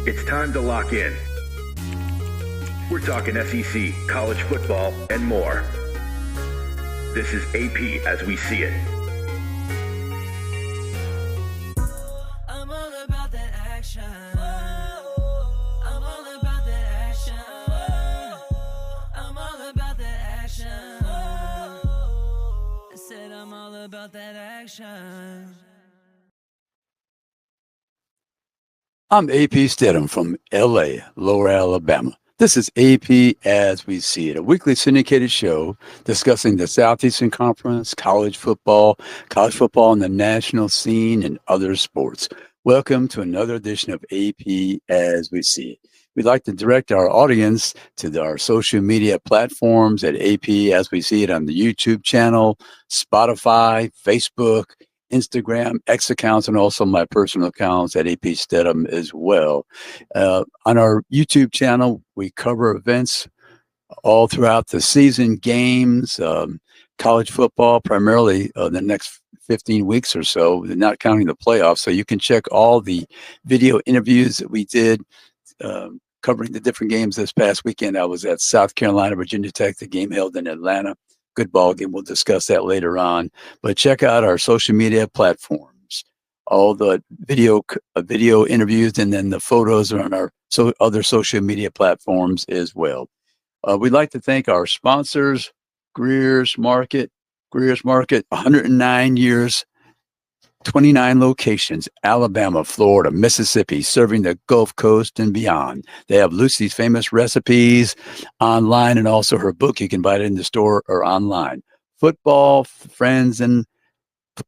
It's time to lock in. We're talking SEC, college football, and more. This is AP as we see it. I'm all about that action. I'm all about that action. I'm all about that action. I said I'm all about that action. I'm AP Stedham from LA, Lower Alabama. This is AP as we see it, a weekly syndicated show discussing the Southeastern Conference, college football on the national scene, and other sports. Welcome to another edition of AP as we see it. We'd like to direct our audience to our social media platforms at AP as we see it on the YouTube channel, Spotify, Facebook, Instagram, X accounts, and also my personal accounts at AP Stedham as well. On our YouTube channel, we cover events all throughout the season, games, college football, primarily the next 15 weeks or so, not counting the playoffs. So you can check all the video interviews that we did covering the different games this past weekend. I was at South Carolina, Virginia Tech, the game held in Atlanta. Good ball game. We'll discuss that later on. But check out our social media platforms. All the video interviews and then the photos are on our other social media platforms as well. We'd like to thank our sponsors, Greer's Market, 109 years, 29 locations, Alabama, Florida, Mississippi, serving the Gulf Coast and beyond. They have Lucy's famous recipes online and also her book. You can buy it in the store or online. Football, friends and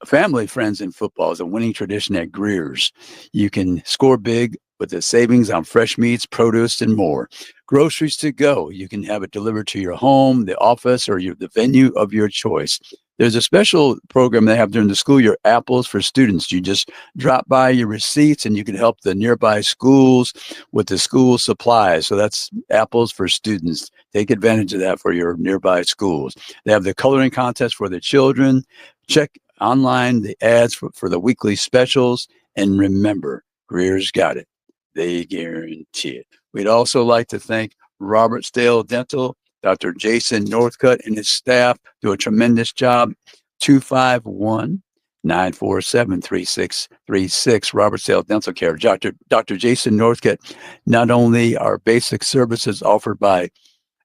family, friends in football is a winning tradition at Greer's. You can score big with the savings on fresh meats, produce, and more. Groceries to go. You can have it delivered to your home, the office, or the venue of your choice. There's a special program they have during the school year, Apples for Students. You just drop by your receipts and you can help the nearby schools with the school supplies. So that's Apples for Students. Take advantage of that for your nearby schools. They have the coloring contest for the children. Check online the ads for the weekly specials. And remember, Greer's got it. They guarantee it. We'd also like to thank Robertsdale Dental. Dr. Jason Northcutt and his staff do a tremendous job. 251-947-3636, Robertsdale Dental Care. Dr. Jason Northcutt, not only are basic services offered by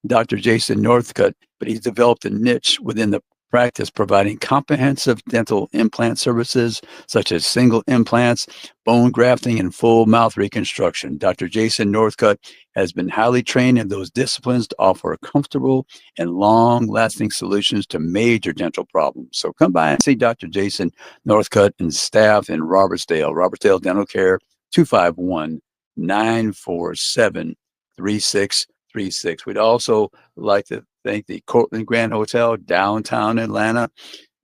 Dr. Jason Northcutt, but he's developed a niche within the practice providing comprehensive dental implant services such as single implants, bone grafting, and full mouth reconstruction. Dr. Jason Northcutt has been highly trained in those disciplines to offer comfortable and long-lasting solutions to major dental problems. So come by and see Dr. Jason Northcutt and staff in Robertsdale Dental Care, 251-947-3636. We'd also like to thank the Cortland Grand Hotel, downtown Atlanta.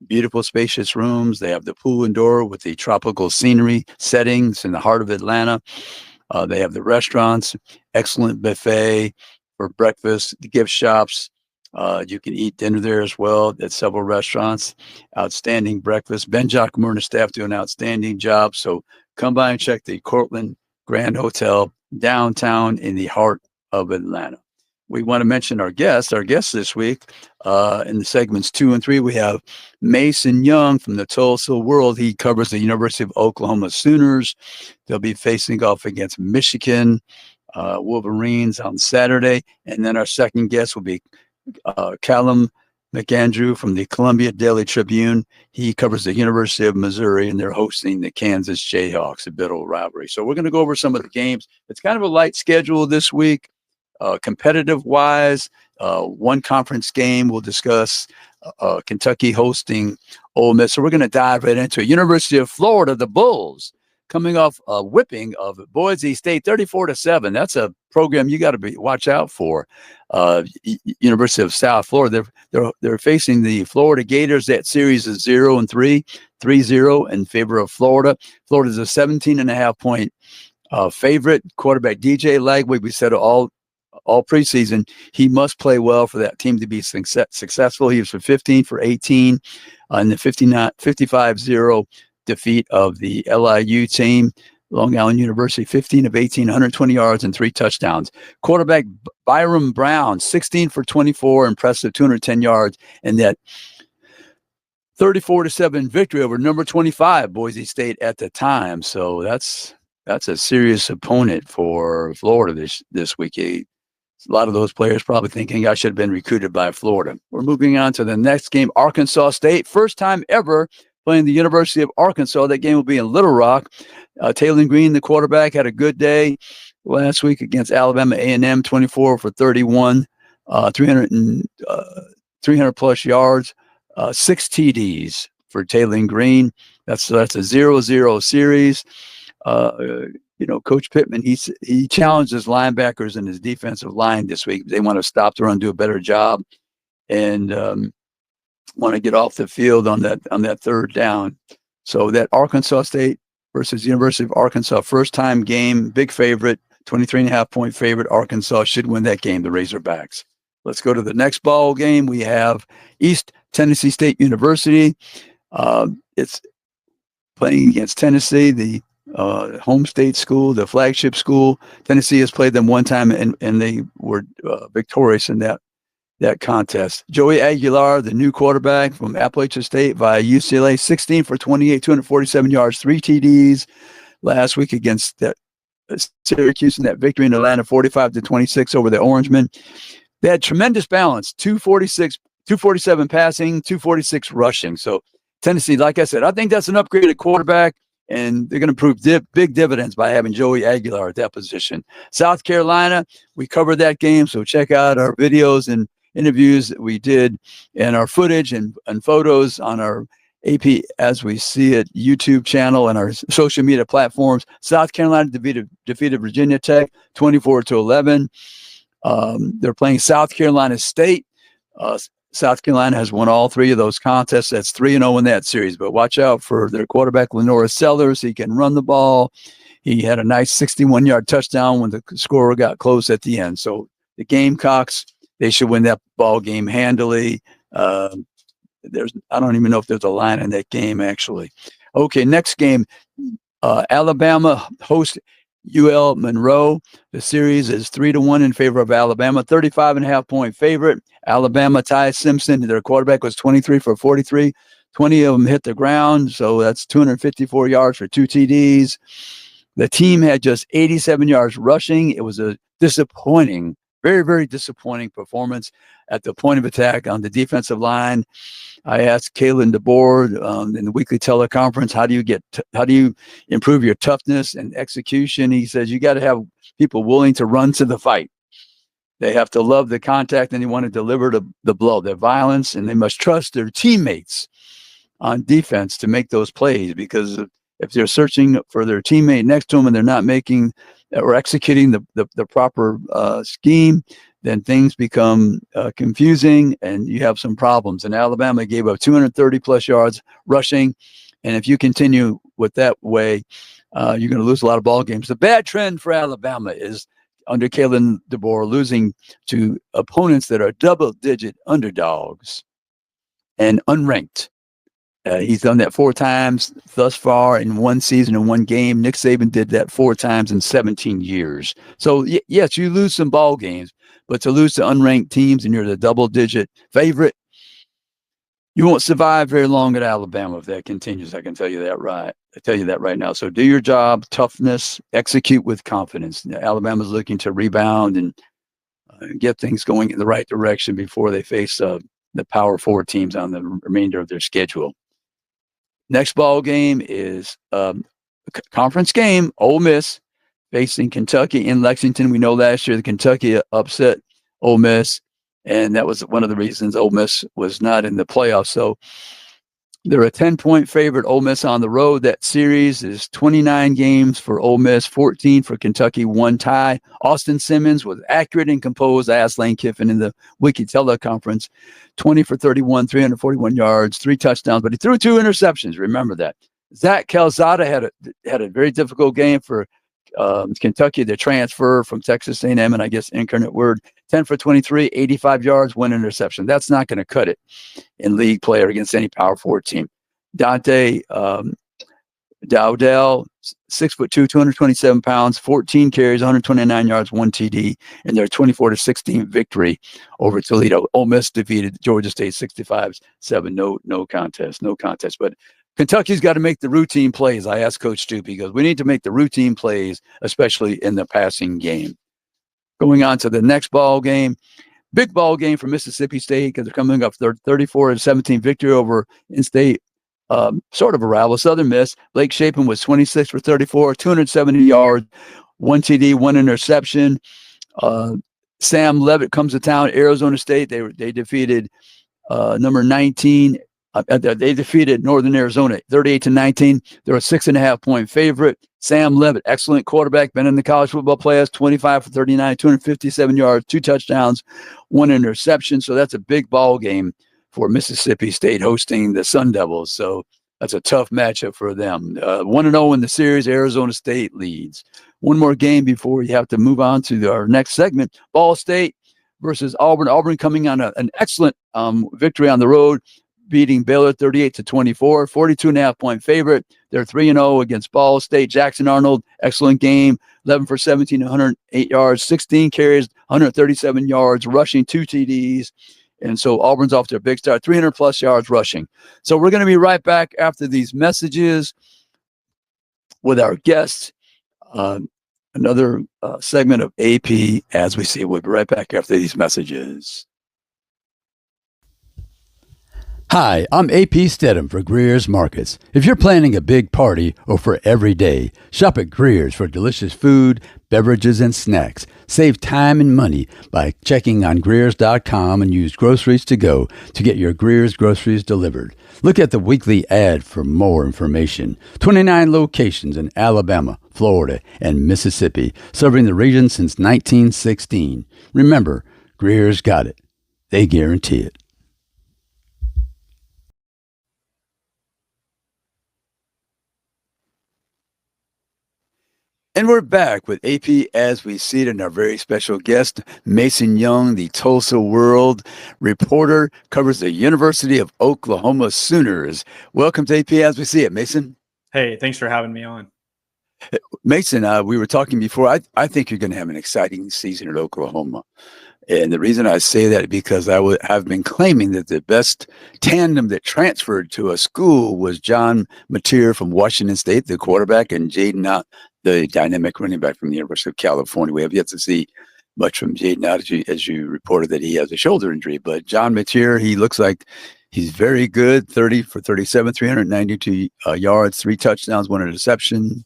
Beautiful, spacious rooms. They have the pool indoor with the tropical scenery settings in the heart of Atlanta. They have the restaurants, excellent buffet for breakfast, the gift shops. You can eat dinner there as well at several restaurants. Outstanding breakfast. Ben Giacomo and his staff do an outstanding job. So come by and check the Cortland Grand Hotel, downtown in the heart of Atlanta. We want to mention our guests. Our guests this week in the segments 2 and 3, we have Mason Young from the Tulsa World. He covers the University of Oklahoma Sooners. They'll be facing off against Michigan Wolverines on Saturday. And then our second guest will be Calum McAndrew from the Columbia Daily Tribune. He covers the University of Missouri, and they're hosting the Kansas Jayhawks, a bit of a rivalry. So we're going to go over some of the games. It's kind of a light schedule this week. Competitive wise, one conference game we'll discuss, Kentucky hosting Ole Miss. So we're going to dive right into it. University of Florida, the Bulls, coming off a whipping of Boise State, 34-7. That's a program you got to watch out for. University of South Florida, they're facing the Florida Gators. That series is 0-3, 3-0 in favor of Florida. Florida's a 17.5-point favorite. Quarterback DJ Lagway, we said all preseason, he must play well for that team to be successful. He was for 15 for 18 in the 55-0 defeat of the LIU team. Long Island University, 15 of 18, 120 yards and 3 touchdowns. Quarterback Byram Brown, 16 for 24, impressive 210 yards, and that 34-7 victory over number 25 Boise State at the time. So that's a serious opponent for Florida this week. A lot of those players probably thinking I should have been recruited by Florida. We're moving on to the next game, Arkansas State. First time ever playing the University of Arkansas. That game will be in Little Rock. Taylor Green, the quarterback, had a good day last week against Alabama A&M, 24 for 31, 300 plus yards, 6 TDs for Taylor Green. That's a 0-0 series. Coach Pittman, he challenged his linebackers and his defensive line this week. They want to stop the run, do a better job, and want to get off the field on that third down. So that Arkansas State versus University of Arkansas, first time game, big favorite, 23.5 point favorite. Arkansas should win that game, the Razorbacks. Let's go to the next ball game. We have East Tennessee State University. It's playing against Tennessee, the home state school, the flagship school. Tennessee has played them one time, and they were victorious in that contest. Joey Aguilar, the new quarterback from Appalachian State via UCLA, 16 for 28, 247 yards, 3 TDs last week against Syracuse in that victory in Atlanta, 45-26 over the Orangemen. They had tremendous balance, 247 passing, 246 rushing. So Tennessee, like I said, I think that's an upgraded quarterback, and they're going to prove big dividends by having Joey Aguilar at that position. South Carolina, we covered that game, so check out our videos and interviews that we did and our footage and photos on our AP As We See It YouTube channel and our social media platforms. South Carolina defeated Virginia Tech 24-11. They're playing South Carolina State. South Carolina has won all 3 of those contests. That's 3-0 in that series. But watch out for their quarterback, Lenora Sellers. He can run the ball. He had a nice 61-yard touchdown when the score got close at the end. So the Gamecocks, they should win that ball game handily. I don't even know if there's a line in that game, actually. Okay, next game, Alabama hosts UL Monroe. The series is 3-1 in favor of Alabama, 35.5 point favorite. Alabama, Ty Simpson, their quarterback, was 23 for 43. 20 of them hit the ground, so that's 254 yards for 2 TDs. The team had just 87 yards rushing. It was a disappointing, very, very disappointing performance at the point of attack on the defensive line. I asked Calum DeBoer in the weekly teleconference, how do you improve your toughness and execution? He says you got to have people willing to run to the fight. They have to love the contact and they want to deliver the blow, their violence, and they must trust their teammates on defense to make those plays, because if they're searching for their teammate next to them and they're not making or executing the proper scheme, then things become confusing and you have some problems. And Alabama gave up 230 plus yards rushing. And if you continue with that way, you're going to lose a lot of ball games. The bad trend for Alabama is under Calum DeBoer losing to opponents that are double-digit underdogs and unranked. He's done that 4 times thus far in one season and one game. Nick Saban did that 4 times in 17 years. So, yes, you lose some ball games, but to lose to unranked teams and you're the double-digit favorite, you won't survive very long at Alabama if that continues. I can tell you that right now. So do your job, toughness, execute with confidence. Alabama's looking to rebound and get things going in the right direction before they face the Power 4 teams on the remainder of their schedule. Next ball game is a conference game. Ole Miss facing Kentucky in Lexington. We know last year the Kentucky upset Ole Miss, and that was one of the reasons Ole Miss was not in the playoffs. So they're a 10-point favorite. Ole Miss on the road. That series is 29 games for Ole Miss, 14 for Kentucky, 1 tie. Austin Simmons was accurate and composed. I asked Lane Kiffin in the Wiki teleconference, 20 for 31, 341 yards, 3 touchdowns, but he threw 2 interceptions. Remember that. Zach Calzada had a very difficult game for Kentucky, the transfer from Texas A&M, and I guess Incarnate Word, 10 for 23, 85 yards, 1 interception. That's not going to cut it in league play or against any Power 4 team. Dante Dowdell, 6'2", 227 pounds, 14 carries, 129 yards, 1 TD, in their 24-16 victory over Toledo. Ole Miss defeated Georgia State 65-7. No contest. But Kentucky's got to make the routine plays. I asked Coach Stoops, because we need to make the routine plays, especially in the passing game. Going on to the next ball game. Big ball game for Mississippi State, because they're coming up their 34-17 victory over in-state. Sort of a rival, Southern Miss. Blake Shapen was 26 for 34, 270 yards, 1 TD, 1 interception. Sam Levitt comes to town. Arizona State, they defeated number 19. They defeated Northern Arizona 38-19. They're a 6.5-point favorite. Sam Levitt, excellent quarterback, been in the college football playoffs, 25 for 39, 257 yards, 2 touchdowns, 1 interception. So that's a big ball game for Mississippi State hosting the Sun Devils. So that's a tough matchup for them. 1-0 in the series, Arizona State leads. One more game before you have to move on to our next segment. Ball State versus Auburn. Auburn coming on an excellent victory on the road, beating Baylor 38-24, 42.5-point favorite. They're 3-0 against Ball State. Jackson Arnold, excellent game, 11 for 17, 108 yards, 16 carries, 137 yards, rushing, 2 TDs. And so Auburn's off to a big start, 300-plus yards rushing. So we're going to be right back after these messages with our guests. Another segment of AP As We See. We'll be right back after these messages. Hi, I'm AP Stedham for Greer's Markets. If you're planning a big party or for every day, shop at Greer's for delicious food, beverages, and snacks. Save time and money by checking on Greer's.com and use Groceries to Go to get your Greer's groceries delivered. Look at the weekly ad for more information. 29 locations in Alabama, Florida, and Mississippi, serving the region since 1916. Remember, Greer's got it. They guarantee it. And we're back with AP As We See It, and our very special guest, Mason Young, the Tulsa World reporter, covers the University of Oklahoma Sooners. Welcome to AP As We See It, Mason. Hey, thanks for having me on. Mason, we were talking before. I think you're going to have an exciting season at Oklahoma. And the reason I say that is because I've been claiming that the best tandem that transferred to a school was John Mateer from Washington State, the quarterback, and Jaden Ott, the dynamic running back from the University of California. We have yet to see much from Jaden Ott, as you reported that he has a shoulder injury. But John Mateer, he looks like he's very good, 30 for 37, 392 yards, 3 touchdowns, 1 interception,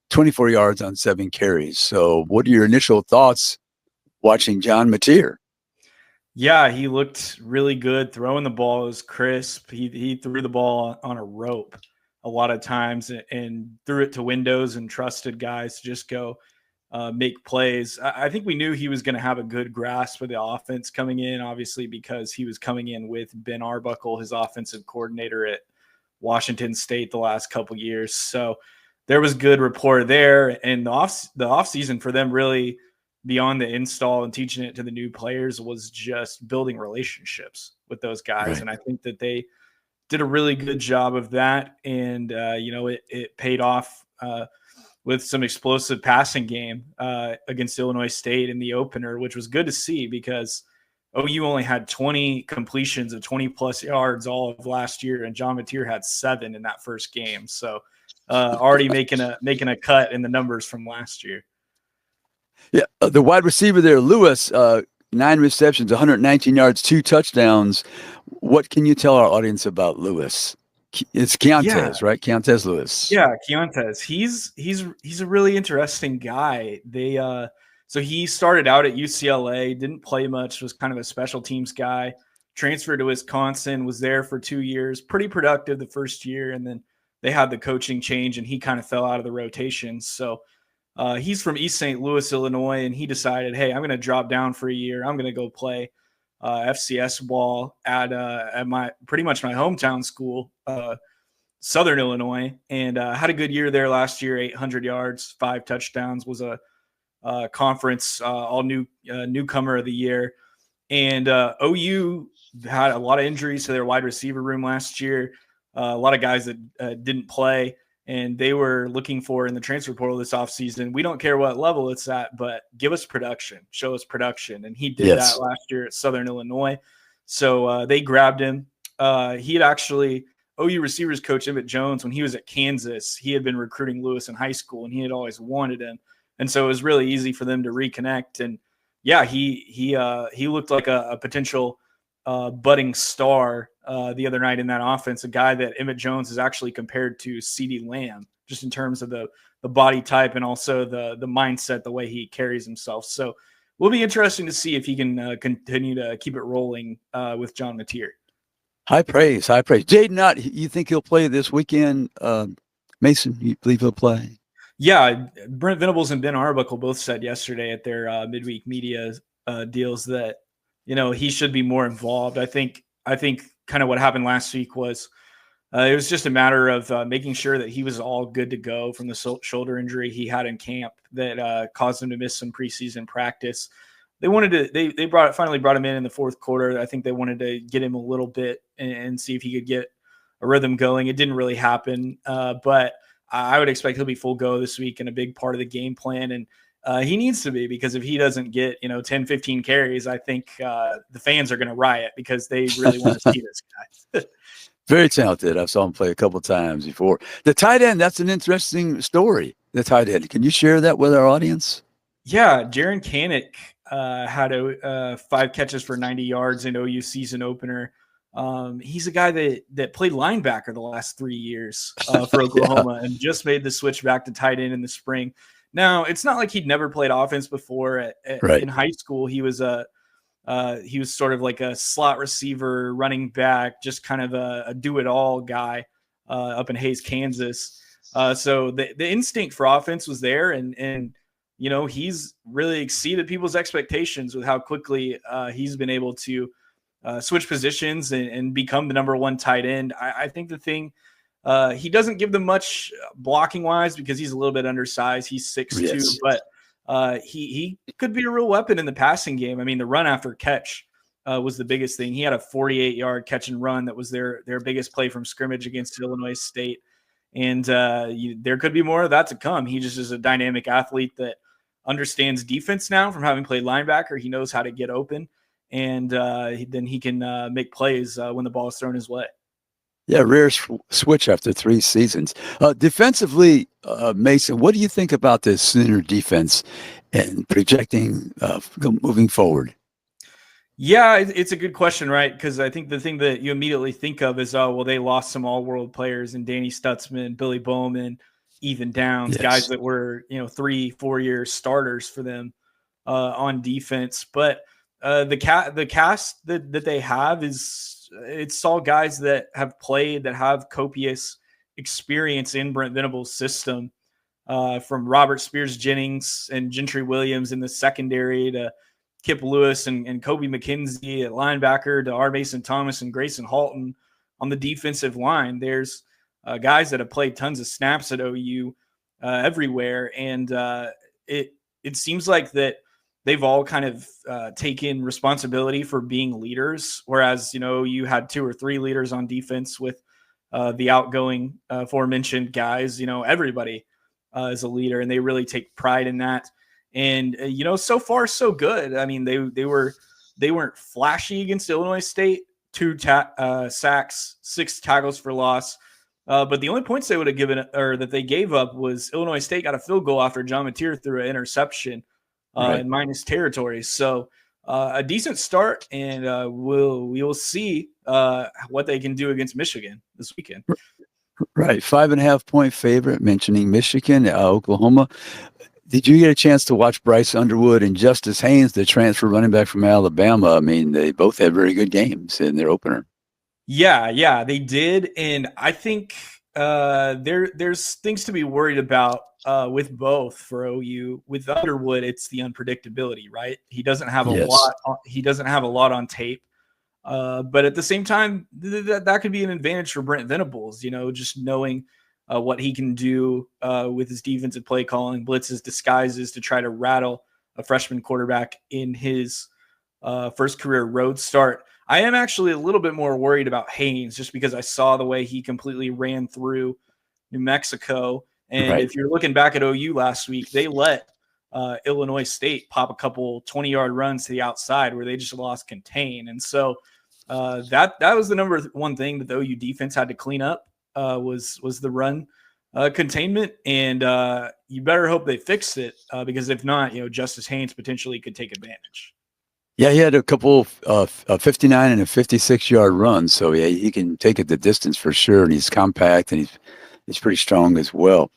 24 yards on 7 carries. So what are your initial thoughts watching John Mateer? Yeah, he looked really good throwing the ball. It was crisp. He threw the ball on a rope a lot of times and threw it to windows and trusted guys to just go make plays. I think we knew he was going to have a good grasp of the offense coming in, obviously, because he was coming in with Ben Arbuckle, his offensive coordinator at Washington State the last couple years. So there was good rapport there. And the off season for them, really beyond the install and teaching it to the new players, was just building relationships with those guys. Right. And I think that they did a really good job of that. And, it paid off with some explosive passing game against Illinois State in the opener, which was good to see because OU only had 20 completions of 20-plus yards all of last year, and John Mateer had 7 in that first game. So already making a cut in the numbers from last year. Yeah, the wide receiver there, Lewis, 9 receptions, 119 yards, 2 touchdowns. What can you tell our audience about Lewis? It's Keontez, right? Keontez Lewis. Yeah, Keontez. He's a really interesting guy. So he started out at UCLA, didn't play much, was kind of a special teams guy, transferred to Wisconsin, was there for 2 years, pretty productive the first year, and then they had the coaching change and he kind of fell out of the rotation. So he's from East St. Louis, Illinois, and he decided, hey, I'm going to drop down for a year. I'm going to go play FCS ball at my pretty much my hometown school, Southern Illinois, and had a good year there last year. 800 yards, 5 touchdowns, was a conference newcomer of the year. And OU had a lot of injuries to their wide receiver room last year. A lot of guys that didn't play. and they were looking for in the transfer portal this offseason. We don't care what level it's at, but give us production, show us production. And he did that last year at Southern Illinois. So they grabbed him. He had actually, OU receivers coach Emmett Jones, when he was at Kansas, he had been recruiting Lewis in high school, and he had always wanted him. And so it was really easy for them to reconnect. And yeah, he looked like a potential budding star the other night in that offense, a guy that Emmett Jones is actually compared to CeeDee Lamb, just in terms of the body type and also the mindset, the way he carries himself. So will be interesting to see if he can continue to keep it rolling with John Mateer. High praise, high praise. Jaden Knott, you think he'll play this weekend? Mason, you believe he'll play? Yeah, Brent Venables and Ben Arbuckle both said yesterday at their midweek media deals that, you know, he should be more involved. I think kind of what happened last week was it was just a matter of making sure that he was all good to go from the shoulder injury he had in camp that caused him to miss some preseason practice. They wanted to, they finally brought him in the fourth quarter. I think they wanted to get him a little bit and see if he could get a rhythm going. It didn't really happen, but I would expect he'll be full go this week and a big part of the game plan. And he needs to be, because if he doesn't get, 10, 15 carries, I think the fans are going to riot because they really want to see this guy. Very talented. I saw him play a couple times before. The tight end, that's an interesting story, the tight end. Can you share that with our audience? Yeah, Jaron Kanik had 5 catches for 90 yards in OU season opener. He's a guy that played linebacker the last 3 years for Oklahoma and just made the switch back to tight end in the spring. Now, it's not like he'd never played offense before. In high school, he was sort of like a slot receiver, running back, just kind of a do-it-all guy up in Hays, Kansas. So the instinct for offense was there, and he's really exceeded people's expectations with how quickly he's been able to switch positions and become the number 1 tight end. I think the thing, he doesn't give them much blocking wise because he's a little bit undersized. He's 6'2", but he could be a real weapon in the passing game. I mean, the run after catch was the biggest thing. He had a 48-yard catch and run that was their biggest play from scrimmage against Illinois State. And there could be more of that to come. He just is a dynamic athlete that understands defense now from having played linebacker. He knows how to get open, and then he can make plays when the ball is thrown his way. Yeah, rare switch after 3 seasons. Defensively, Mason, what do you think about this Sooner defense and projecting moving forward? Yeah, it's a good question, right? Because I think the thing that you immediately think of is, they lost some all-world players in Danny Stutzman, Billy Bowman, Ethan Downs, guys that were 3-4 year starters for them on defense. But the cast that they have it's all guys that have played, that have copious experience in Brent Venables' system, from Robert Spears Jennings and Gentry Williams in the secondary to Kip Lewis and Kobe McKenzie at linebacker to R. Mason Thomas and Grayson Halton on the defensive line. There's guys that have played tons of snaps at OU everywhere, and it seems like that they've all kind of taken responsibility for being leaders, whereas you had 2 or 3 leaders on defense with the outgoing aforementioned guys. Everybody is a leader, and they really take pride in that. And so far so good. I mean, they weren't flashy against Illinois State. 2 sacks, 6 tackles for loss. But the only points they would have given, or that they gave up, was Illinois State got a field goal after John Mateer threw an interception in minus territory. So a decent start, and we'll see what they can do against Michigan this weekend. Right, 5.5 point favorite. Mentioning Michigan, Oklahoma. Did you get a chance to watch Bryce Underwood and Justice Haynes, the transfer running back from Alabama? I mean, they both had very good games in their opener. Yeah, they did. And I think there's things to be worried about with both for OU. With Underwood, it's the unpredictability, right? He doesn't have a lot. He doesn't have a lot on tape. But at the same time, that could be an advantage for Brent Venables, just knowing what he can do with his defensive play calling, blitzes, disguises to try to rattle a freshman quarterback in his first career road start. I am actually a little bit more worried about Haynes, just because I saw the way he completely ran through New Mexico. And Right. if you're looking back at OU last week, they let Illinois State pop a couple 20-yard runs to the outside where they just lost contain. And so that was the number one thing that the OU defense had to clean up was the run containment. And you better hope they fixed it because if not, Justice Haynes potentially could take advantage. Yeah, he had a couple of 59 and a 56-yard runs, so yeah, he can take it the distance for sure, and he's compact and he's pretty strong as well.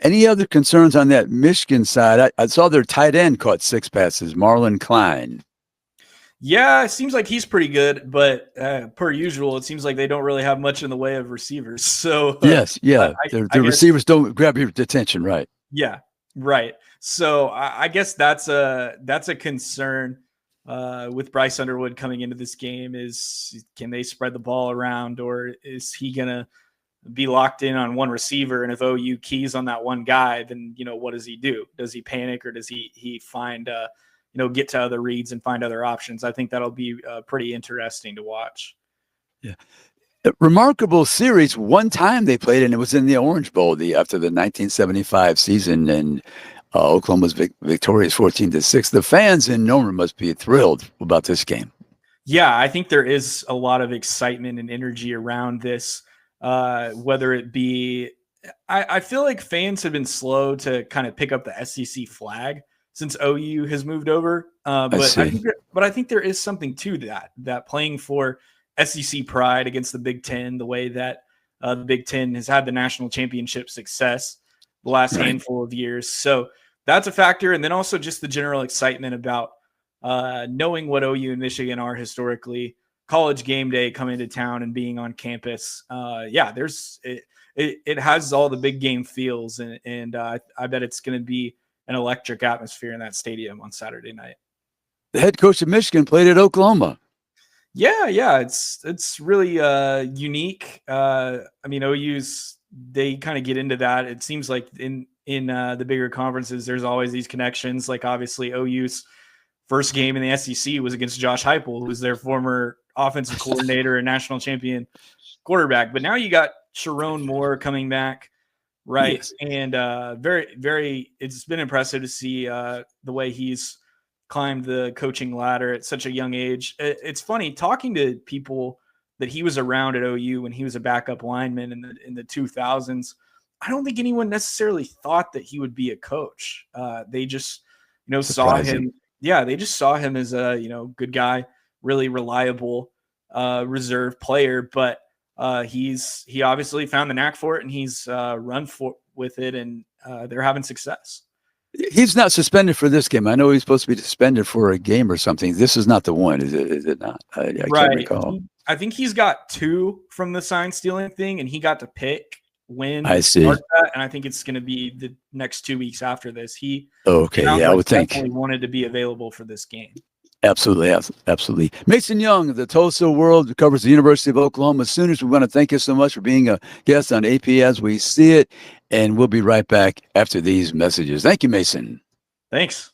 Any other concerns on that Michigan side? I saw their tight end caught 6 passes, Marlon Klein. Yeah, it seems like he's pretty good, but per usual, it seems like they don't really have much in the way of receivers. So yes, yeah, the receivers don't grab your attention, right? Yeah, right. So I guess that's a concern with Bryce Underwood coming into this game is can they spread the ball around or is he going to be locked in on one receiver? And if OU keys on that one guy, then, what does he do? Does he panic or does he find, get to other reads and find other options? I think that'll be pretty interesting to watch. Yeah. A remarkable series. One time they played, and it was in the Orange Bowl after the 1975 season, and Oklahoma was victorious 14-6. The fans in Norman must be thrilled about this game. Yeah, I think there is a lot of excitement and energy around this, whether it be I feel like fans have been slow to kind of pick up the SEC flag since OU has moved over. But I think there is something to that playing for SEC pride against the Big Ten, the way that the Big Ten has had the national championship success the last handful of years. So that's a factor. And then also just the general excitement about knowing what OU and Michigan are historically, college game day coming to town and being on campus. It has all the big game feels. And I bet it's going to be an electric atmosphere in that stadium on Saturday night. The head coach of Michigan played at Oklahoma. Yeah, it's really unique. OU's they kind of get into that. It seems like in the bigger conferences, there's always these connections. Like obviously OU's first game in the SEC was against Josh Heupel, who's their former offensive coordinator and national champion quarterback. But now you got Sharon Moore coming back, right? Yes. And very, very. It's been impressive to see the way he's climbed the coaching ladder at such a young age. It's funny talking to people that he was around at OU when he was a backup lineman in the 2000s. I don't think anyone necessarily thought that he would be a coach. They just, saw him. Yeah, they just saw him as a, good guy, really reliable reserve player. But he obviously found the knack for it and he's run with it and they're having success. He's not suspended for this game. I know he's supposed to be suspended for a game or something. This is not the one, is it not? I can't recall. I think he's got 2 from the sign stealing thing, and he got to pick when I see. That, and I think it's going to be the next 2 weeks after this. I would think he wanted to be available for this game. Absolutely. Mason Young of the Tulsa World covers the University of Oklahoma Sooners. We want to thank you so much for being a guest on AP As We See It, and we'll be right back after these messages. Thank you, Mason. Thanks.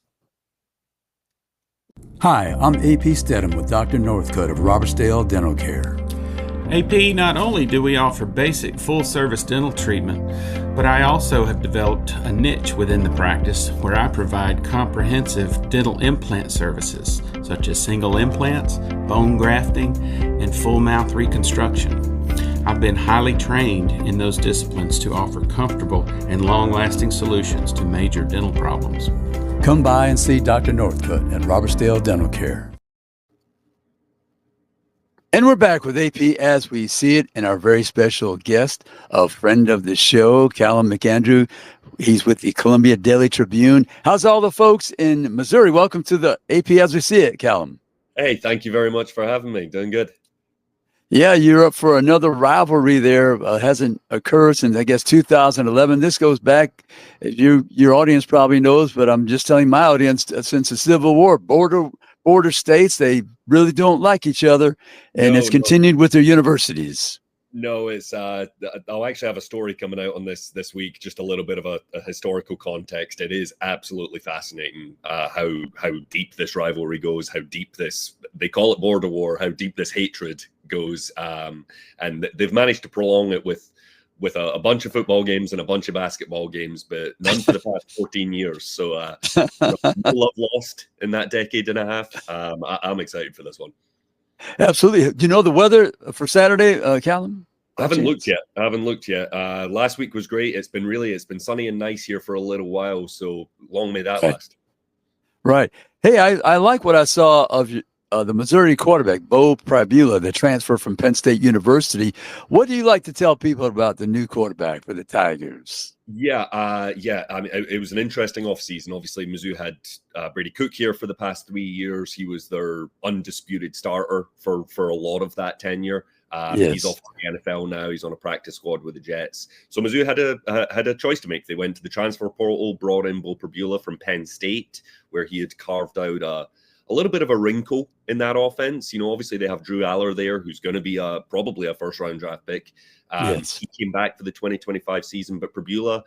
Hi, I'm AP Stedham with Dr. Northcutt of Robertsdale Dental Care. AP, not only do we offer basic full-service dental treatment, but I also have developed a niche within the practice where I provide comprehensive dental implant services, such as single implants, bone grafting, and full mouth reconstruction. I've been highly trained in those disciplines to offer comfortable and long-lasting solutions to major dental problems. Come by and see Dr. Northcutt at Robertsdale Dental Care. And we're back with AP As We See It, and our very special guest, a friend of the show, Calum McAndrew. He's with the Columbia Daily Tribune. How's all the folks in Missouri? Welcome to the AP As We See It, Calum. Hey, thank you very much for having me. Doing good. Yeah, you're up for another rivalry there. Hasn't occurred since, I guess, 2011. This goes back, your audience probably knows, but I'm just telling my audience, since the Civil War, border states, they really don't like each other, and it's continued with their universities. No, it's I'll actually have a story coming out on this week, just a little bit of a historical context. It is absolutely fascinating how deep this rivalry goes, how deep this, they call it border war, how deep this hatred goes, and they've managed to prolong it with with a bunch of football games and a bunch of basketball games, but none for the past 14 years. So no love lost in that decade and a half. I'm excited for this one. Absolutely. Do you know the weather for Saturday, Calum? I haven't looked yet. Last week was great. It's been sunny and nice here for a little while. So long may that last. Right. Hey, I like what I saw of the Missouri quarterback, Bo Pribula, the transfer from Penn State University. What do you like to tell people about the new quarterback for the Tigers? Yeah. I mean, it was an interesting offseason. Obviously, Mizzou had Brady Cook here for the past 3 years. He was their undisputed starter for a lot of that tenure. He's off to the NFL now. He's on a practice squad with the Jets. So Mizzou had a choice to make. They went to the transfer portal, brought in Bo Pribula from Penn State, where he had carved out a little bit of a wrinkle in that offense. Obviously they have Drew Aller there, who's going to be probably a first-round draft pick. He came back for the 2025 season, but Pribula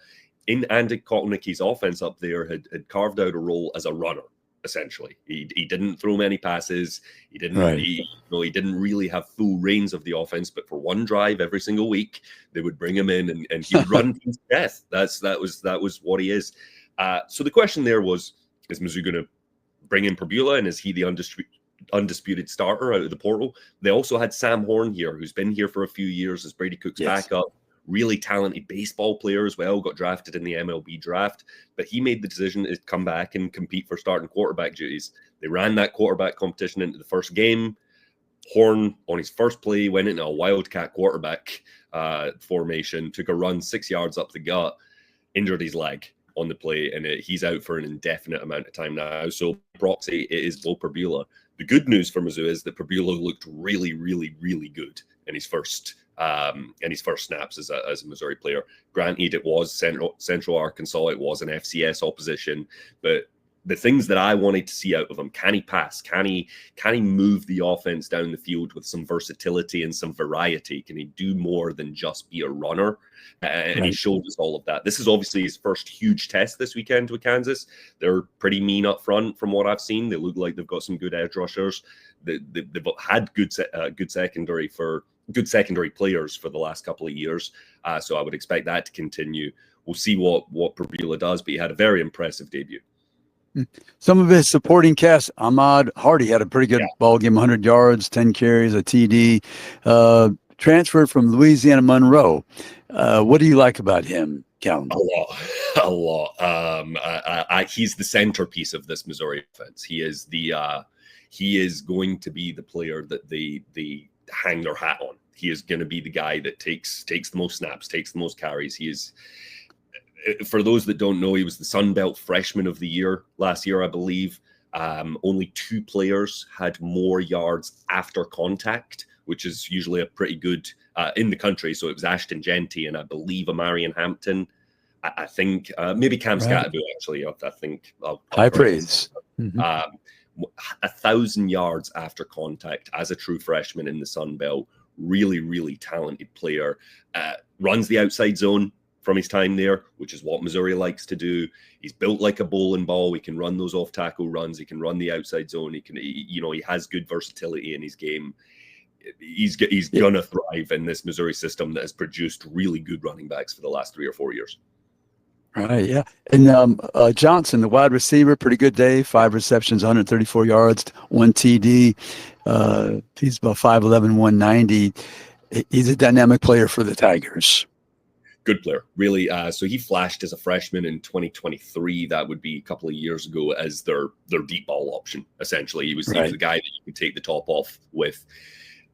in Andy Kotelnicki's offense up there had carved out a role as a runner. Essentially, he didn't throw many passes. He didn't. He didn't really have full reins of the offense. But for one drive every single week, they would bring him in and he would run teams to death. That was what he is. So the question there was: is Mizzou going to bring in Pribula, and is he the undisputed starter out of the portal? They also had Sam Horn here, who's been here for a few years as Brady Cook's backup. Really talented baseball player as well, got drafted in the MLB draft, but he made the decision to come back and compete for starting quarterback duties. They ran that quarterback competition into the first game. Horn, on his first play, went into a wildcat quarterback formation, took a run 6 yards up the gut, injured his leg on the play, and he's out for an indefinite amount of time now. So proxy, it is Bo Pribula. The good news for Mizzou is that Pribula looked really, really, really good in his first snaps as a Missouri player. Granted, it was Central Arkansas, it was an FCS opposition, but the things that I wanted to see out of him: can he pass? Can he move the offense down the field with some versatility and some variety? Can he do more than just be a runner? And he showed us all of that. This is obviously his first huge test this weekend with Kansas. They're pretty mean up front from what I've seen. They look like they've got some good edge rushers. They've had good secondary players for the last couple of years. So I would expect that to continue. We'll see what Pribula does, but he had a very impressive debut. Some of his supporting cast: Ahmad Hardy had a pretty good ball game, 100 yards, 10 carries, a TD. Transferred from Louisiana Monroe. What do you like about him, Calum? A lot. He's the centerpiece of this Missouri offense. He is going to be the player that they hang their hat on. He is going to be the guy that takes the most snaps, takes the most carries. He is. For those that don't know, he was the Sun Belt Freshman of the Year last year, I believe. Only 2 players had more yards after contact, which is usually a pretty good in the country. So it was Ashton Genty and I believe Amarian Hampton. I think maybe Cam Scatterby, actually. I think. High praise. 1,000 yards after contact as a true freshman in the Sun Belt. Really, really talented player. Runs the outside zone from his time there, which is what Missouri likes to do. He's built like a bowling ball. He can run those off-tackle runs. He can run the outside zone. He has good versatility in his game. He's gonna thrive in this Missouri system that has produced really good running backs for the last 3 or 4 years. Right, yeah. And Johnson, the wide receiver, pretty good day. 5 receptions, 134 yards, 1 TD. He's about 5'11", 190. He's a dynamic player for the Tigers. Good player, really. So he flashed as a freshman in 2023. That would be a couple of years ago as their deep ball option. Essentially, he was the guy that you could take the top off with.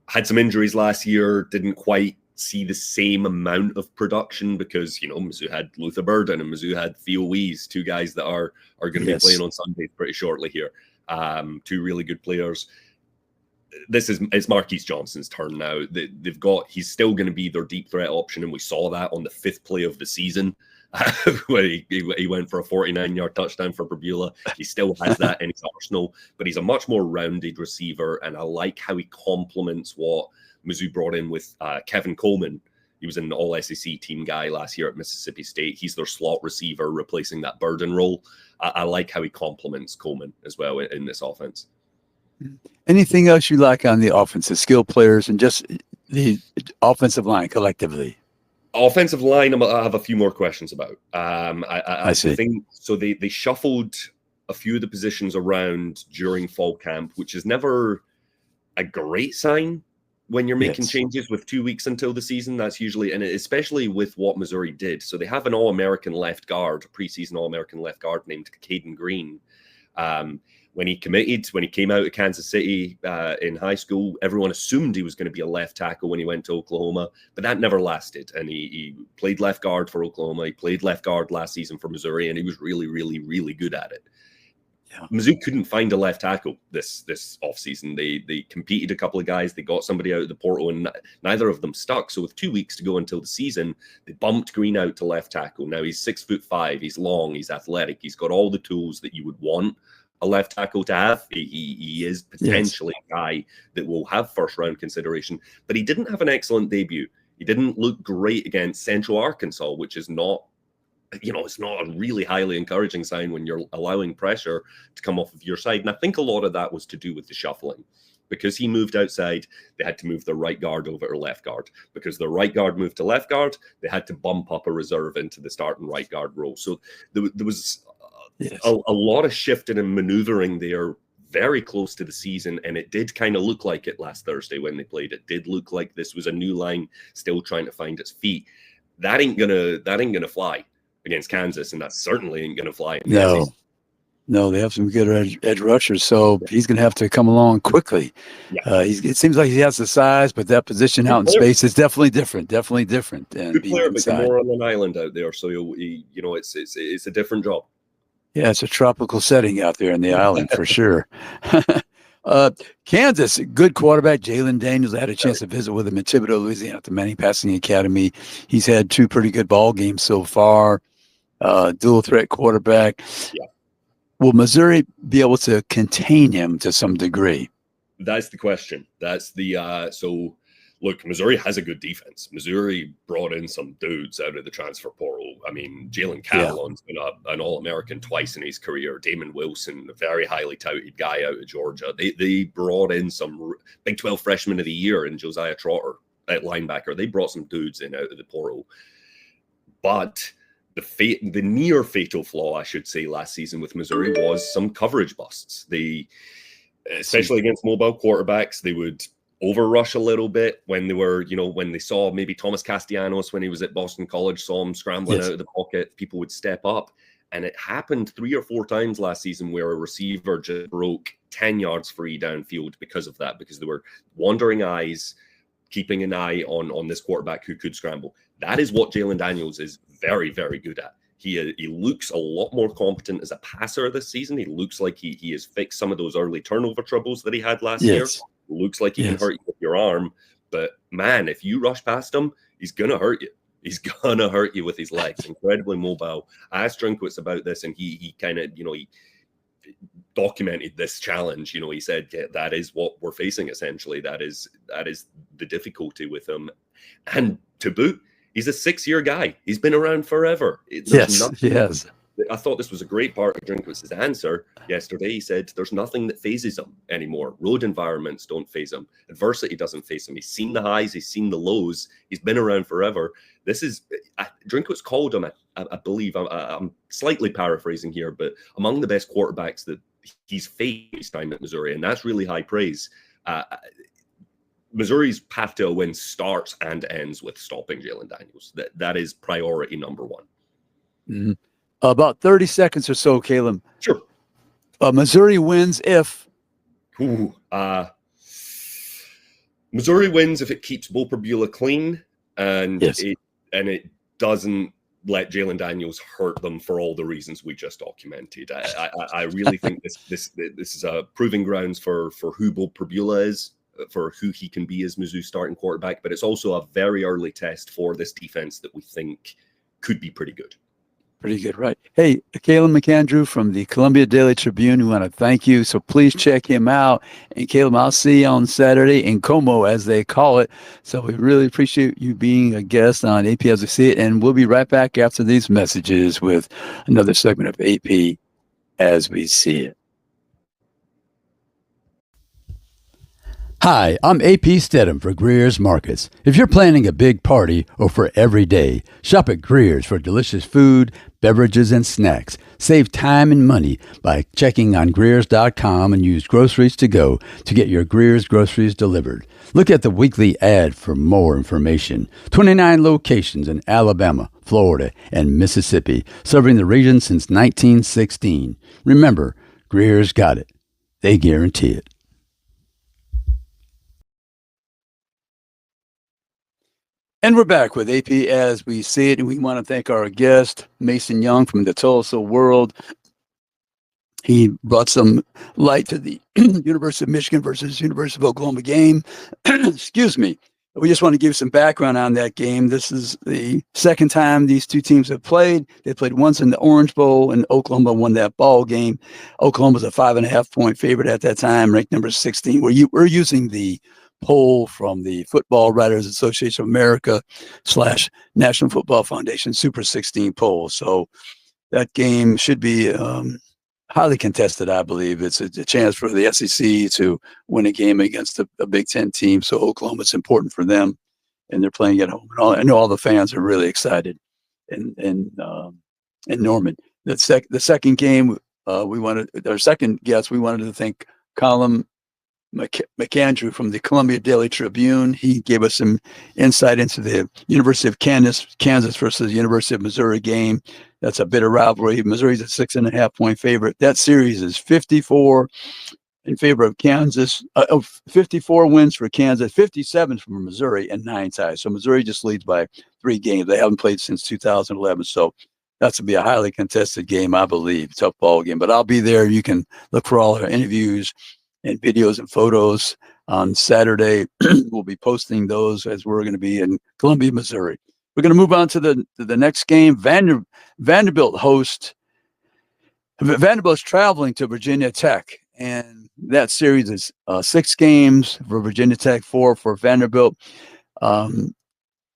Had some injuries last year. Didn't quite see the same amount of production because Mizzou had Luther Burden and Mizzou had Theo Wees, 2 guys that are going to be playing on Sundays pretty shortly here. 2 really good players. It's Marquise Johnson's turn now. He's still going to be their deep threat option, and we saw that on the 5th play of the season where he went for a 49-yard touchdown for Pribula. He still has that in his arsenal, but he's a much more rounded receiver, and I like how he complements what Mizzou brought in with Kevin Coleman. He was an all-SEC team guy last year at Mississippi State. He's their slot receiver, replacing that Burden role. I like how he complements Coleman as well in this offense. Anything else you like on the offensive skill players and just the offensive line collectively? Offensive line, I have a few more questions about. I see. think so. They shuffled a few of the positions around during fall camp, which is never a great sign when you're making Yes. changes with 2 weeks until the season. That's usually, and especially with what Missouri did. So they have an All-American left guard, a preseason All-American left guard named Caden Green. When he came out of Kansas City in high school, everyone assumed he was going to be a left tackle when he went to Oklahoma, but that never lasted. And he played left guard for Oklahoma. He played left guard last season for Missouri, and he was really, really, really good at it. Yeah. Mizzou couldn't find a left tackle this offseason. They competed a couple of guys. They got somebody out of the portal, and neither of them stuck. So with 2 weeks to go until the season, they bumped Green out to left tackle. Now he's 6'5". He's long. He's athletic. He's got all the tools that you would want a left tackle to have. He is potentially a guy that will have first round consideration, but he didn't have an excellent debut. He didn't look great against Central Arkansas, which is not, it's not a really highly encouraging sign when you're allowing pressure to come off of your side. And I think a lot of that was to do with the shuffling. Because he moved outside, they had to move the right guard over to left guard. Because the right guard moved to left guard, they had to bump up a reserve into the starting right guard role. So there was a lot of shifting and maneuvering there very close to the season, and it did kind of look like it last Thursday when they played. It did look like this was a new line still trying to find its feet. That ain't gonna fly against Kansas, and that certainly ain't gonna fly in the SEC. No, they have some good edge rushers, so he's going to have to come along quickly. Yeah. It seems like he has the size, but that position out in space is definitely different. And good player, but more on an island out there, so it's a different job. Yeah, it's a tropical setting out there in the island for sure. Kansas, good quarterback, Jalen Daniels. I had a chance to visit with him in Thibodaux, Louisiana, at the Manning Passing Academy. He's had 2 pretty good ball games so far. Dual threat quarterback. Yeah. Will Missouri be able to contain him to some degree? That's the question. That's the so look, Missouri has a good defense. Missouri brought in some dudes out of the transfer portal. I mean, Jalen Catalon's been an All-American twice in his career. Damon Wilson, a very highly touted guy out of Georgia. They brought in some Big 12 freshman of the year in Josiah Trotter at linebacker. They brought some dudes in out of the portal. But the near fatal flaw, I should say, last season with Missouri was some coverage busts. Especially against mobile quarterbacks, they would overrush a little bit when they were, when they saw maybe Thomas Castellanos when he was at Boston College, saw him scrambling out of the pocket, people would step up. And it happened 3 or 4 times last season where a receiver just broke 10 yards free downfield because of that, because they were wandering eyes, keeping an eye on this quarterback who could scramble. That is what Jalen Daniels is very, very good at. He looks a lot more competent as a passer this season. He looks like he has fixed some of those early turnover troubles that he had last year. Looks like he can hurt you with your arm. But, man, if you rush past him, he's going to hurt you. He's going to hurt you with his legs. Incredibly mobile. I asked Drinkwitz about this, and he kind of, he documented this challenge. He said, that is what we're facing, essentially. That is the difficulty with him. And to boot, he's a 6-year guy. He's been around forever. Yes. I thought this was a great part of Drinkwitz's answer yesterday. He said there's nothing that phases him anymore. Road environments don't phase him. Adversity doesn't phase him. He's seen the highs. He's seen the lows. He's been around forever. Drinkwitz called him, I believe, I'm slightly paraphrasing here, but among the best quarterbacks that he's faced time at Missouri, and that's really high praise. Missouri's path to a win starts and ends with stopping Jalen Daniels. That is priority number one. Mm-hmm. About 30 seconds or so, Calum. Sure. Missouri wins if? Missouri wins if it keeps Bo Perbula clean and it doesn't let Jalen Daniels hurt them for all the reasons we just documented. I really think this is a proving grounds for who Bo Perbula is, for who he can be as Mizzou's starting quarterback, but it's also a very early test for this defense that we think could be pretty good. Pretty good, right? Hey, Calum McAndrew from the Columbia Daily Tribune, we want to thank you. So please check him out. And Calum, I'll see you on Saturday in Como, as they call it. So we really appreciate you being a guest on AP As We See It. And we'll be right back after these messages with another segment of AP As We See It. Hi, I'm AP Stedham for Greer's Markets. If you're planning a big party or for every day, shop at Greer's for delicious food, beverages, and snacks. Save time and money by checking on Greer's.com and use Groceries to Go to get your Greer's groceries delivered. Look at the weekly ad for more information. 29 locations in Alabama, Florida, and Mississippi, serving the region since 1916. Remember, Greer's got it. They guarantee it. And we're back with AP as we see it, and we want to thank our guest, Mason Young from the Tulsa World. He brought some light to the University of Michigan versus University of Oklahoma game. Excuse me. We just want to give some background on that game. This is the second time these two teams have played. They played once in the Orange Bowl, and Oklahoma won that ball game. Oklahoma's a 5.5-point favorite at that time, ranked number 16. We're using the poll from the Football Writers Association of America / National Football Foundation Super 16 poll. So that game should be highly contested, I believe. It's a chance for the SEC to win a game against a Big Ten team. So Oklahoma's important for them, and they're playing at home. And I know all the fans are really excited. And Norman, the second game, our second guest, we wanted to thank Calum McAndrew from the Columbia Daily Tribune. He gave us some insight into the University of Kansas versus University of Missouri game. That's a bitter rivalry. Missouri's a 6.5-point favorite. That series is 54 in favor of Kansas. 54 wins for Kansas, 57 for Missouri, and 9 ties. So Missouri just leads by 3 games. They haven't played since 2011. So that's to be a highly contested game, I believe. Tough ball game. But I'll be there. You can look for all our interviews and videos and photos on Saturday. We'll be posting those as we're going to be in Columbia, Missouri. We're going to move on to the next game. Vanderbilt's traveling to Virginia Tech, and that series is 6 games for Virginia Tech, 4 for Vanderbilt.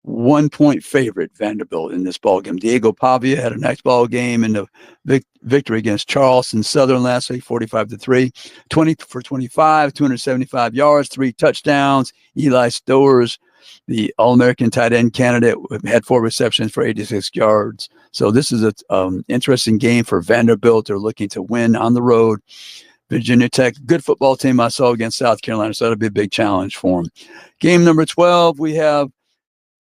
1-point favorite, Vanderbilt, in this ball game. Diego Pavia had a nice ball game in the victory against Charleston Southern last week, 45-3. 20 for 25, 275 yards, 3 touchdowns. Eli Stowers, the All-American tight end candidate, had 4 receptions for 86 yards. So this is an interesting game for Vanderbilt. They're looking to win on the road. Virginia Tech, good football team I saw against South Carolina, so that'll be a big challenge for them. Game number 12, we have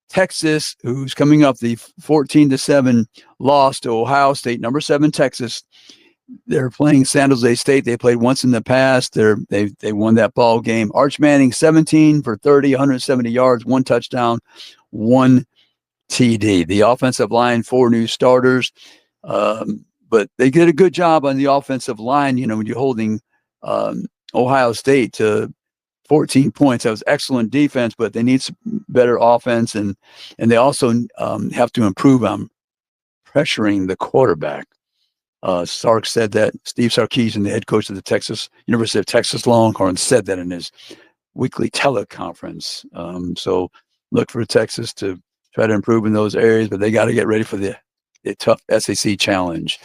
Texas, who's coming up the 14-7 loss to Ohio State, number 7 Texas. They're playing San Jose State. They played once in the past. They won that ball game. Arch Manning, 17 for 30, 170 yards, 1 touchdown, 1 TD. The offensive line, 4 new starters, but they did a good job on the offensive line. You know, when you're holding Ohio State to 14 points. That was excellent defense, but they need some better offense, and they also have to improve on pressuring the quarterback. Sark said that. Steve Sarkisian, the head coach of the University of Texas Longhorns, said that in his weekly teleconference. So look for Texas to try to improve in those areas, but they got to get ready for the tough SEC challenge.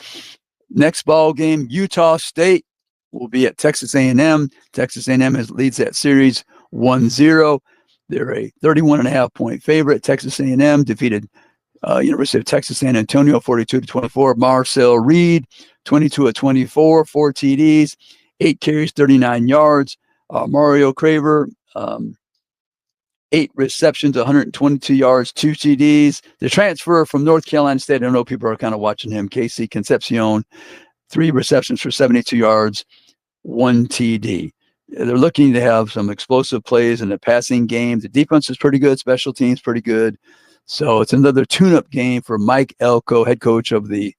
Next ball game, Utah State will be at Texas A&M. Texas A&M leads that series 1-0. They're a 31.5-point favorite. Texas A&M defeated University of Texas San Antonio 42-24. Marcel Reed 22-24, 4 TDs, 8 carries, 39 yards. Mario Craver 8 receptions, 122 yards, 2 TDs. The transfer from North Carolina State, I know people are kind of watching him, Casey Concepcion, 3 receptions for 72 yards, 1 TD. They're looking to have some explosive plays in the passing game. The defense is pretty good. Special teams pretty good. So it's another tune-up game for Mike Elko, head coach of the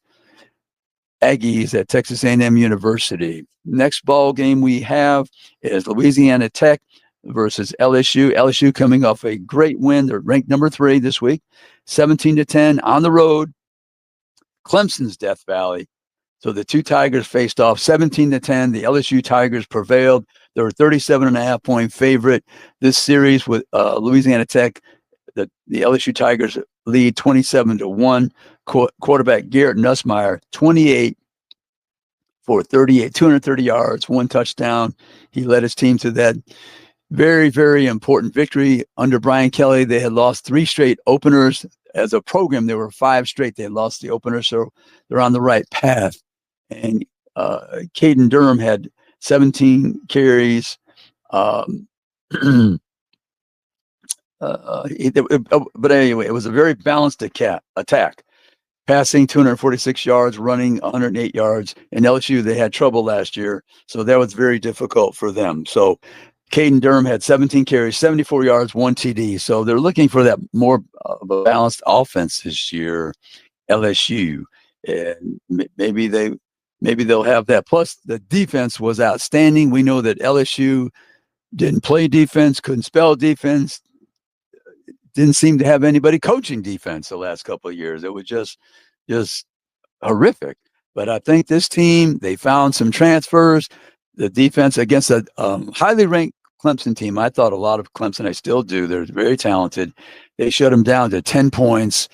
Aggies at Texas A&M University. Next ball game we have is Louisiana Tech versus LSU. LSU coming off a great win. They're ranked number 3 this week, 17-10 on the road. Clemson's Death Valley. So the two Tigers faced off 17-10. The LSU Tigers prevailed. They were 37.5-point favorite. This series with Louisiana Tech, the LSU Tigers lead 27-1. Quarterback Garrett Nussmeier, 28 for 38, 230 yards, 1 touchdown. He led his team to that very, very important victory under Brian Kelly. They had lost 3 straight openers. As a program, there were 5 straight. They lost the opener, so they're on the right path. And Caden Durham had 17 carries. But anyway, it was a very balanced attack. Passing 246 yards, running 108 yards. In LSU, they had trouble last year, so that was very difficult for them. So Caden Durham had 17 carries, 74 yards, 1 TD. So they're looking for that more of a balanced offense this year, LSU. And maybe they'll have that. Plus, the defense was outstanding. We know that LSU didn't play defense, couldn't spell defense, didn't seem to have anybody coaching defense the last couple of years. It was just horrific. But I think this team, they found some transfers. The defense against a highly ranked Clemson team, I thought a lot of Clemson, I still do. They're very talented. They shut them down to 10 points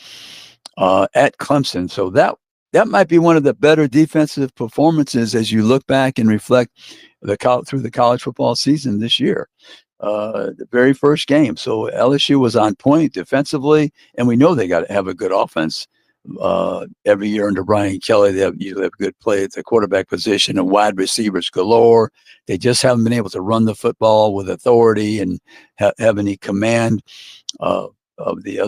at Clemson. So that might be one of the better defensive performances as you look back and reflect through the college football season this year. The very first game. So LSU was on point defensively, and we know they got to have a good offense every year under Brian Kelly. They usually have good play at the quarterback position and wide receivers galore. They just haven't been able to run the football with authority and have any command of the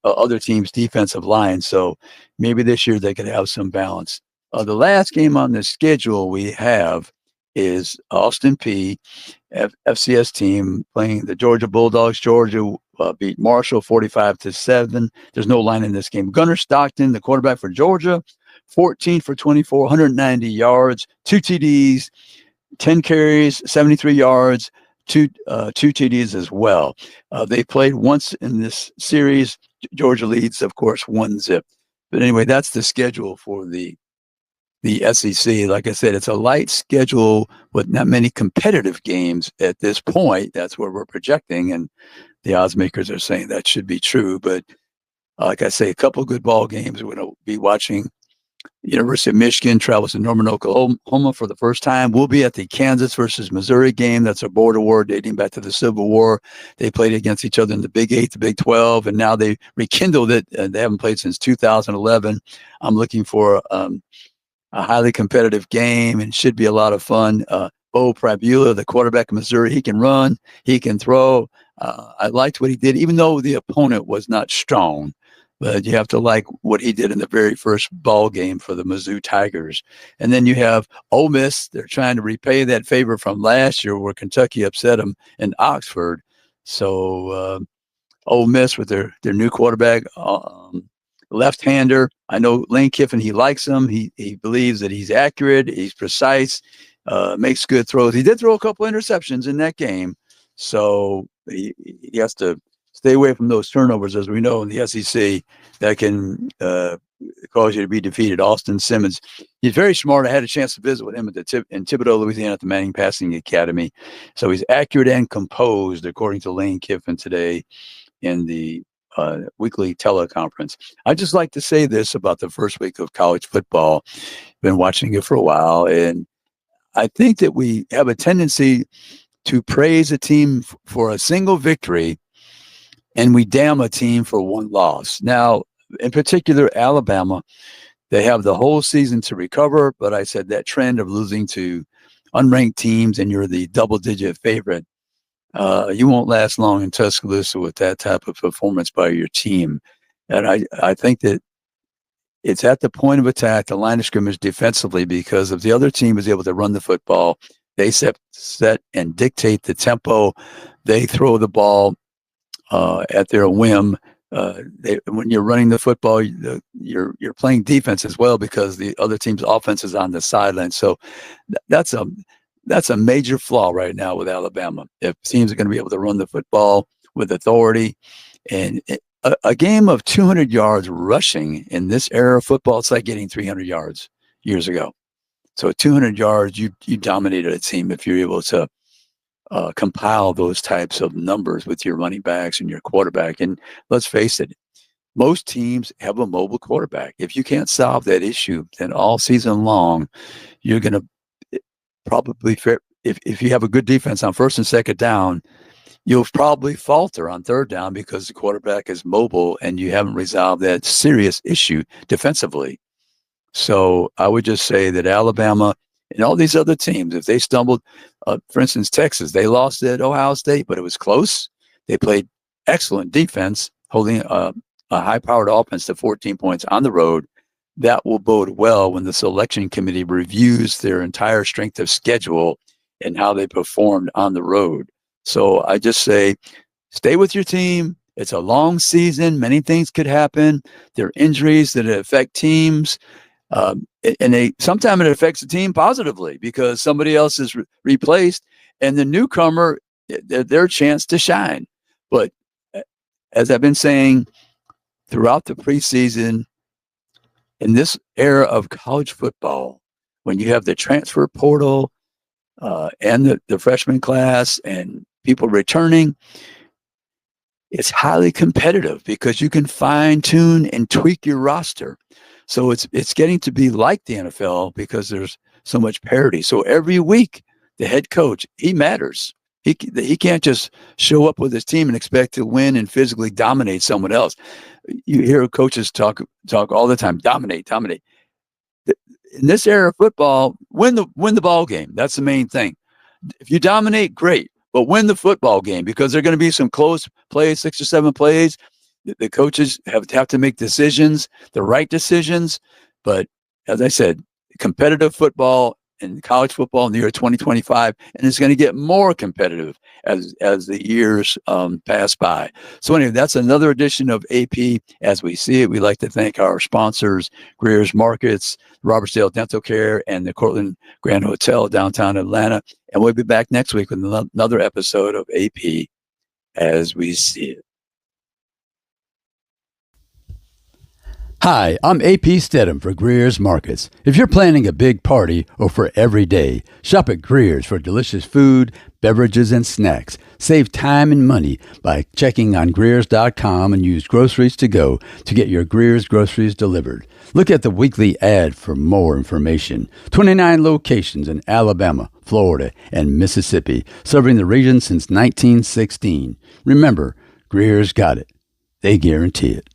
other team's defensive line. So maybe this year they could have some balance. The last game on the schedule we have is Austin Peay FCS team playing the Georgia Bulldogs. Georgia beat Marshall 45-7. There's no line in this game. Gunnar Stockton, the quarterback for Georgia, 14 for 24, 190 yards, 2 TDs, 10 carries, 73 yards, two TDs as well. They played once in this series. Georgia leads, of course, 1-0. But anyway, that's the schedule for the SEC. Like I said, it's a light schedule with not many competitive games at this point. That's where we're projecting, and the odds makers are saying that should be true. But like I say, a couple of good ball games. We're going to be watching University of Michigan travels to Norman, Oklahoma for the first time. We'll be at the Kansas versus Missouri game. That's a border war dating back to the Civil War. They played against each other in the Big 8, the Big 12, and now they rekindled it. They haven't played since 2011. I'm looking for a highly competitive game, and should be a lot of fun. Bo Prabula, the quarterback of Missouri, he can run, he can throw. I liked what he did, even though the opponent was not strong. But you have to like what he did in the very first ball game for the Mizzou Tigers. And then you have Ole Miss. They're trying to repay that favor from last year where Kentucky upset them in Oxford. So Ole Miss with their new quarterback, left-hander. I know Lane Kiffin, he likes him. He believes that he's accurate, he's precise, makes good throws. He did throw a couple interceptions in that game. So he has to stay away from those turnovers, as we know in the SEC, that can cause you to be defeated. Austin Simmons, he's very smart. I had a chance to visit with him in Thibodaux, Louisiana, at the Manning Passing Academy. So he's accurate and composed, according to Lane Kiffin today in the weekly teleconference. I'd just like to say this about the first week of college football. Been watching it for a while, and I think that we have a tendency to praise a team for a single victory, and we damn a team for one loss. Now, in particular, Alabama, they have the whole season to recover, but I said that trend of losing to unranked teams and you're the double-digit favorite, you won't last long in Tuscaloosa with that type of performance by your team. And I think that it's at the point of attack, the line of scrimmage defensively, because if the other team is able to run the football, they set and dictate the tempo. They throw the ball at their whim. When you're running the football, you're playing defense as well because the other team's offense is on the sideline. So that's a major flaw right now with Alabama. If teams are going to be able to run the football with authority, and a game of 200 yards rushing in this era of football, it's like getting 300 yards years ago. So 200 yards, you dominated a team if you're able to compile those types of numbers with your running backs and your quarterback. And let's face it, most teams have a mobile quarterback. If you can't solve that issue, then all season long, you're going to probably, if you have a good defense on first and second down, you'll probably falter on third down because the quarterback is mobile and you haven't resolved that serious issue defensively. So I would just say that Alabama and all these other teams, if they stumbled, for instance, Texas, they lost at Ohio State, but it was close. They played excellent defense, holding a high-powered offense to 14 points on the road. That will bode well when the selection committee reviews their entire strength of schedule and how they performed on the road. So I just say, stay with your team. It's a long season. Many things could happen. There are injuries that affect teams. And sometimes it affects the team positively because somebody else is replaced and the newcomer, their chance to shine. But as I've been saying throughout the preseason, in this era of college football, when you have the transfer portal and the freshman class and people returning, it's highly competitive because you can fine tune and tweak your roster. So it's getting to be like the NFL because there's so much parity. So every week, the head coach, he matters. He can't just show up with his team and expect to win and physically dominate someone else. You hear coaches talk all the time, dominate. In this era of football, win the ball game. That's the main thing. If you dominate, great, but win the football game because there are going to be some close plays, 6 or 7 plays. The coaches have to make decisions, the right decisions. But as I said, competitive football and college football in the year 2025, and it's going to get more competitive as the years pass by. So anyway, that's another edition of AP As We See It. We'd like to thank our sponsors, Greer's Markets, Robertsdale Dental Care, and the Cortland Grand Hotel downtown Atlanta. And we'll be back next week with another episode of AP As We See It. Hi, I'm AP Stedham for Greer's Markets. If you're planning a big party or for every day, shop at Greer's for delicious food, beverages, and snacks. Save time and money by checking on Greers.com and use Groceries to Go to get your Greer's groceries delivered. Look at the weekly ad for more information. 29 locations in Alabama, Florida, and Mississippi, serving the region since 1916. Remember, Greer's got it. They guarantee it.